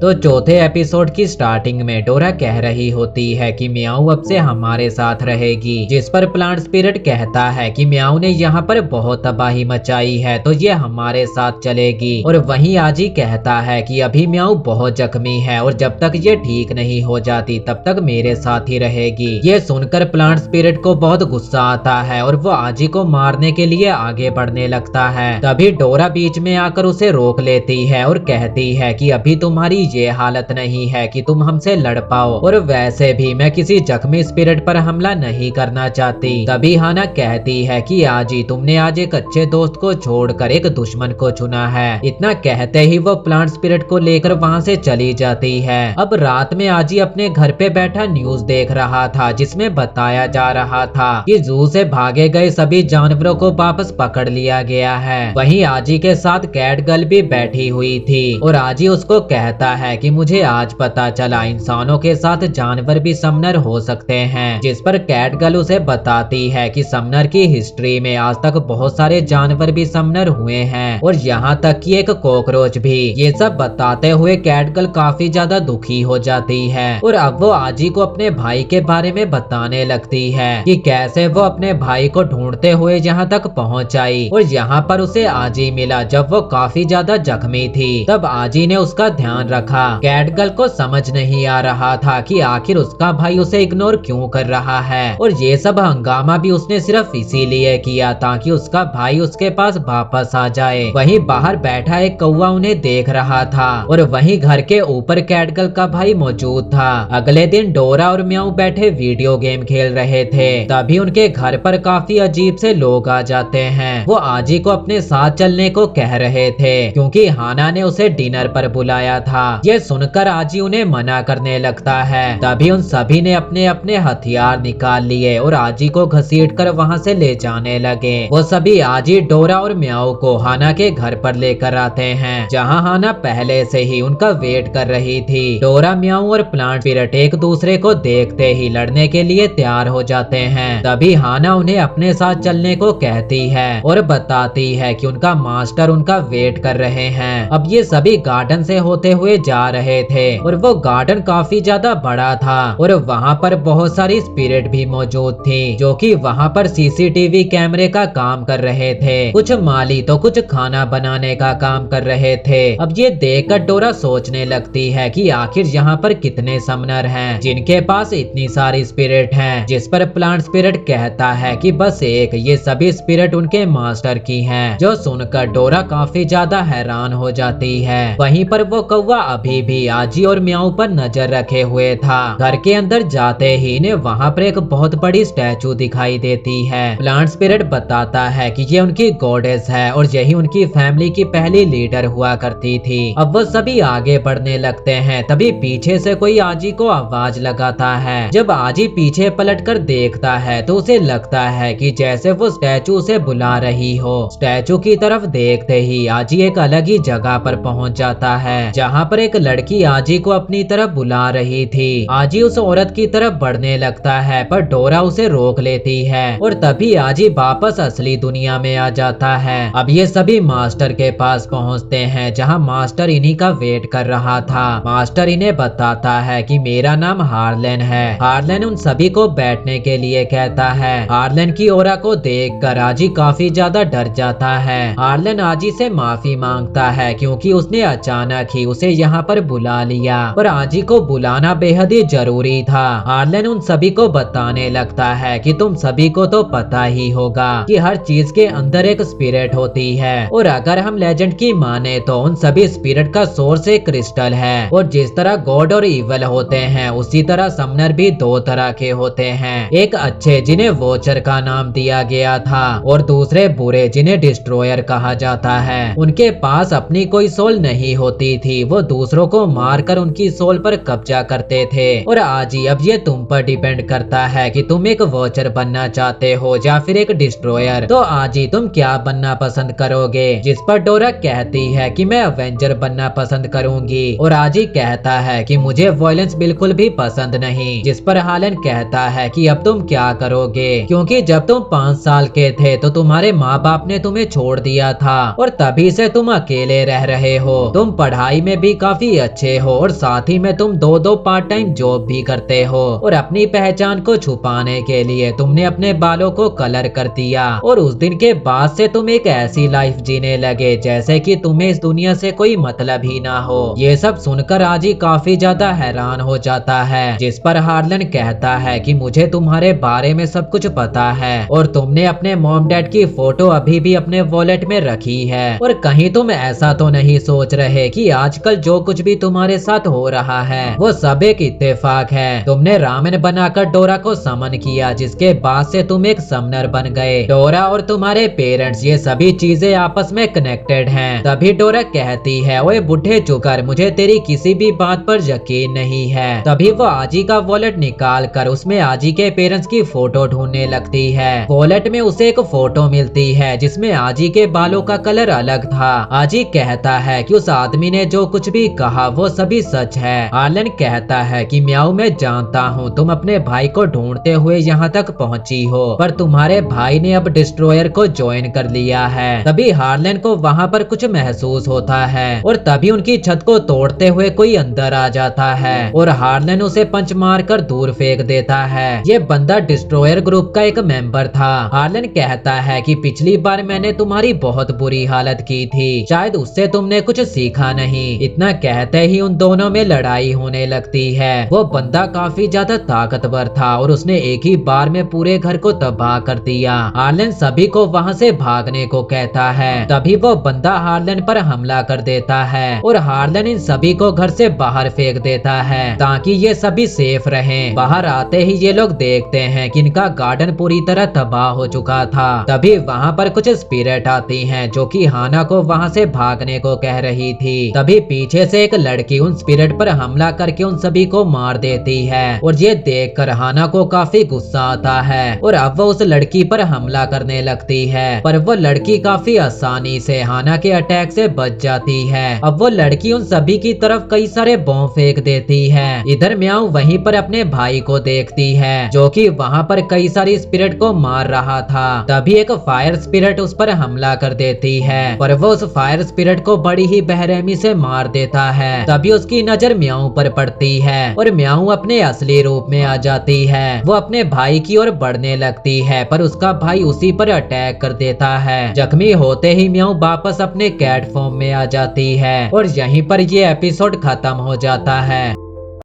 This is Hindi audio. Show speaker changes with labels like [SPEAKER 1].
[SPEAKER 1] तो चौथे एपिसोड की स्टार्टिंग में डोरा कह रही होती है कि म्याऊ अब से हमारे साथ रहेगी, जिस पर प्लांट स्पिरिट कहता है कि म्याऊ ने यहाँ पर बहुत तबाही मचाई है तो ये हमारे साथ चलेगी। और वहीं आजी कहता है कि अभी म्याऊ बहुत जख्मी है और जब तक ये ठीक नहीं हो जाती तब तक मेरे साथ ही रहेगी। ये सुनकर प्लांट स्पिरिट को बहुत गुस्सा आता है और वो आजी को मारने के लिए आगे बढ़ने लगता है। तभी डोरा बीच में आकर उसे रोक लेती है और कहती है कि अभी तुम्हारी ये हालत नहीं है कि तुम हमसे लड़ पाओ, और वैसे भी मैं किसी जख्मी स्पिरिट पर हमला नहीं करना चाहती। तभी हाना कहती है कि आजी तुमने आज एक अच्छे दोस्त को छोड़कर एक दुश्मन को चुना है। इतना कहते ही वो प्लांट स्पिरिट को लेकर वहाँ से चली जाती है। अब रात में आजी अपने घर पे बैठा न्यूज देख रहा था जिसमें बताया जा रहा था कि जू से भागे गए सभी जानवरों को वापस पकड़ लिया गया है। वहीं आजी के साथ कैट गर्ल भी बैठी हुई थी और आजी उसको कहता है कि मुझे आज पता चला इंसानों के साथ जानवर भी समनर हो सकते हैं, जिस पर कैट गर्ल उसे बताती है कि समनर की हिस्ट्री में आज तक बहुत सारे जानवर भी समनर हुए हैं और यहाँ तक कि एक कॉकरोच भी। ये सब बताते हुए कैट गर्ल काफी ज्यादा दुखी हो जाती है और अब वो आजी को अपने भाई के बारे में बताने लगती है कि कैसे वो अपने भाई को ढूंढते हुए यहाँ तक पहुँच आई और यहाँ पर उसे आजी मिला जब वो काफी ज्यादा जख्मी थी। तब आजी ने उसका ध्यान रखा। कैट गर्ल को समझ नहीं आ रहा था कि आखिर उसका भाई उसे इग्नोर क्यों कर रहा है और ये सब हंगामा भी उसने सिर्फ इसीलिए किया ताकि उसका भाई उसके पास वापस आ जाए। वहीं बाहर बैठा एक कौवा उन्हें देख रहा था और वहीं घर के ऊपर कैट गर्ल का भाई मौजूद था। अगले दिन डोरा और म्याऊ बैठे वीडियो गेम खेल रहे थे। तभी उनके घर पर काफी अजीब से लोग आ जाते हैं। वो आजी को अपने साथ चलने को कह रहे थे क्योंकि हाना ने उसे डिनर पर बुलाया था। ये सुनकर आजी उन्हें मना करने लगता है। तभी उन सभी ने अपने अपने हथियार निकाल लिए और आजी को घसीटकर वहां से ले जाने लगे। वो सभी आजी, डोरा और म्याऊ को हाना के घर पर लेकर आते हैं जहां हाना पहले से ही उनका वेट कर रही थी। डोरा, म्याऊ और प्लांट स्पिरिट एक दूसरे को देखते ही लड़ने के लिए तैयार हो जाते हैं। तभी हाना उन्हें अपने साथ चलने को कहती है और बताती है कि उनका मास्टर उनका वेट कर रहे हैं। अब ये सभी गार्डन से होते हुए जा रहे थे और वो गार्डन काफी ज्यादा बड़ा था और वहाँ पर बहुत सारी स्पिरिट भी मौजूद थी जो कि वहाँ पर सीसीटीवी कैमरे का काम कर रहे थे। कुछ माली तो कुछ खाना बनाने का काम कर रहे थे। अब ये देखकर डोरा सोचने लगती है कि आखिर यहाँ पर कितने समनर हैं जिनके पास इतनी सारी स्पिरिट हैं, जिस पर प्लांट स्पिरिट कहता है कि बस एक, ये सभी स्पिरिट उनके मास्टर की हैं। जो सुनकर डोरा काफी ज्यादा हैरान हो जाती है। वहीं पर वो कौवा अभी भी आजी और म्याऊ पर नजर रखे हुए था। घर के अंदर जाते ही इन्हें वहाँ पर एक बहुत बड़ी स्टैचू दिखाई देती है। प्लांट स्पिरिट बताता है कि ये उनकी गॉडेस है और यही उनकी फैमिली की पहली लीडर हुआ करती थी। अब वो सभी आगे बढ़ने लगते हैं। तभी पीछे से कोई आजी को आवाज लगाता है। जब आजी पीछे पलटकर देखता है तो उसे लगता है कि जैसे वो स्टैचू उसे बुला रही हो। स्टैचू की तरफ देखते ही आजी एक अलग ही जगह पर पहुंच जाता है जहां पर एक लड़की आजी को अपनी तरफ बुला रही थी। आजी उस औरत की तरफ बढ़ने लगता है पर डोरा उसे रोक लेती है और तभी आजी वापस असली दुनिया में आ जाता है। अब ये सभी मास्टर के पास पहुंचते हैं जहां मास्टर इन्हीं का वेट कर रहा था। मास्टर इन्हें बताता है कि मेरा नाम हार्लेन है। हार्लेन उन सभी को बैठने के लिए कहता है। हार्लेन की ओरा को देखकर आजी काफी ज्यादा डर जाता है। हार्लेन आजी से माफी मांगता है क्योंकि उसने अचानक ही उसे यहाँ पर बुला लिया और आजी को बुलाना बेहद ही जरूरी था। हार्लेन उन सभी को बताने लगता है कि तुम सभी को तो पता ही होगा कि हर चीज के अंदर एक स्पिरिट होती है और अगर हम लेजेंड की माने तो उन सभी स्पिरिट का सोर्स एक क्रिस्टल है और जिस तरह गॉड और इवल होते हैं उसी तरह समनर भी दो तरह के होते हैं। एक अच्छे जिन्हें वॉचर का नाम दिया गया था और दूसरे बुरे जिन्हें डिस्ट्रॉयर कहा जाता है। उनके पास अपनी कोई सोल नहीं होती थी, वो दूसरों को मारकर उनकी सोल पर कब्जा करते थे। और आज ही अब ये तुम पर डिपेंड करता है कि तुम एक वॉचर बनना चाहते हो या फिर एक डिस्ट्रॉयर। तो आज ही तुम क्या बनना पसंद करोगे? जिस पर डोरा कहती है कि मैं अवेंजर बनना पसंद करूंगी और आज ही कहता है कि मुझे वायलेंस बिल्कुल भी पसंद नहीं। जिस पर हार्लेन कहता है कि अब तुम क्या करोगे, क्योंकि जब तुम 5 साल के थे तो तुम्हारे माँ बाप ने तुम्हें छोड़ दिया था और तभी से तुम अकेले रह रहे हो। तुम पढ़ाई में भी काफी अच्छे हो और साथ ही में तुम दो दो पार्ट टाइम जॉब भी करते हो और अपनी पहचान को छुपाने के लिए तुमने अपने बालों को कलर कर दिया और उस दिन के बाद से तुम एक ऐसी लाइफ जीने लगे जैसे कि तुम्हें इस दुनिया से कोई मतलब ही ना हो। ये सब सुनकर आजी काफी ज्यादा हैरान हो जाता है, जिस पर हार्लन कहता है कि मुझे तुम्हारे बारे में सब कुछ पता है और तुमने अपने मॉम डैड की फोटो अभी भी अपने वॉलेट में रखी है और कहीं तुम ऐसा तो नहीं सोच रहे कि आजकल जो कुछ भी तुम्हारे साथ हो रहा है वो सब एक इत्तेफाक है। तुमने रामेन बनाकर डोरा को समन किया जिसके बाद से तुम एक समनर बन गए। डोरा और तुम्हारे पेरेंट्स ये सभी चीजें आपस में कनेक्टेड हैं। तभी डोरा कहती है ओए बुढ़े चुकर, मुझे तेरी किसी भी बात पर यकीन नहीं है। तभी वो आजी का वॉलेट निकाल कर उसमें आजी के पेरेंट्स की फोटो ढूंढने लगती है। वॉलेट में उसे एक फोटो मिलती है जिसमें आजी के बालों का कलर अलग था। आजी कहता है कि उस आदमी ने जो कुछ भी कहा वो सभी सच है। आर्लन कहता है कि म्याऊ मैं जानता हूँ तुम अपने भाई को ढूंढते हुए यहाँ तक पहुँची हो, पर तुम्हारे भाई ने अब डिस्ट्रॉयर को ज्वाइन कर लिया है। तभी हार्लन को वहाँ पर कुछ महसूस होता है और तभी उनकी छत को तोड़ते हुए कोई अंदर आ जाता है और हार्लन उसे पंच मारकर दूर फेंक देता है। ये बंदा डिस्ट्रॉयर ग्रुप का एक मेंबर था। हार्लन कहता है कि पिछली बार मैंने तुम्हारी बहुत बुरी हालत की थी, शायद उससे तुमने कुछ सीखा नहीं। इतना कहते ही उन दोनों में लड़ाई होने लगती है। वो बंदा काफी ज्यादा ताकतवर था और उसने एक ही बार में पूरे घर को तबाह कर दिया। हार्लन सभी को वहाँ से भागने को कहता है। तभी वो बंदा हार्लन पर हमला कर देता है और हार्लन इन सभी को घर से बाहर फेंक देता है ताकि ये सभी सेफ रहें। बाहर आते ही ये लोग देखते हैं कि इनका गार्डन पूरी तरह तबाह हो चुका था। तभी वहाँ पर कुछ स्पिरिट आती हैं जो कि हाना को वहाँ से भागने को कह रही थी। तभी पीछे से एक लड़की उन स्पिरिट पर हमला करके उन सभी को मार देती है और ये देखकर हाना को काफी गुस्सा आता है और अब वो उस लड़की पर हमला करने लगती है, पर वो लड़की काफी आसानी से हाना के अटैक से बच जाती है। अब वो लड़की उन सभी की तरफ कई सारे बॉम्ब फेंक देती है। इधर म्याऊ वहीं पर अपने भाई को देखती है जो कि वहाँ पर कई सारी स्पिरिट को मार रहा था। तभी एक फायर स्पिरिट उस पर हमला कर देती है, पर वो उस फायर स्पिरिट को बड़ी ही बेरहमी से मार देता है। तभी उसकी नजर म्याऊ पर पड़ती है और म्याऊ अपने असली रूप में आ जाती है। वो अपने भाई की ओर बढ़ने लगती है, पर उसका भाई उसी पर अटैक कर देता है। जख्मी होते ही म्याऊ वापस अपने कैट फॉर्म में आ जाती है और यहीं पर ये एपिसोड खत्म हो जाता है।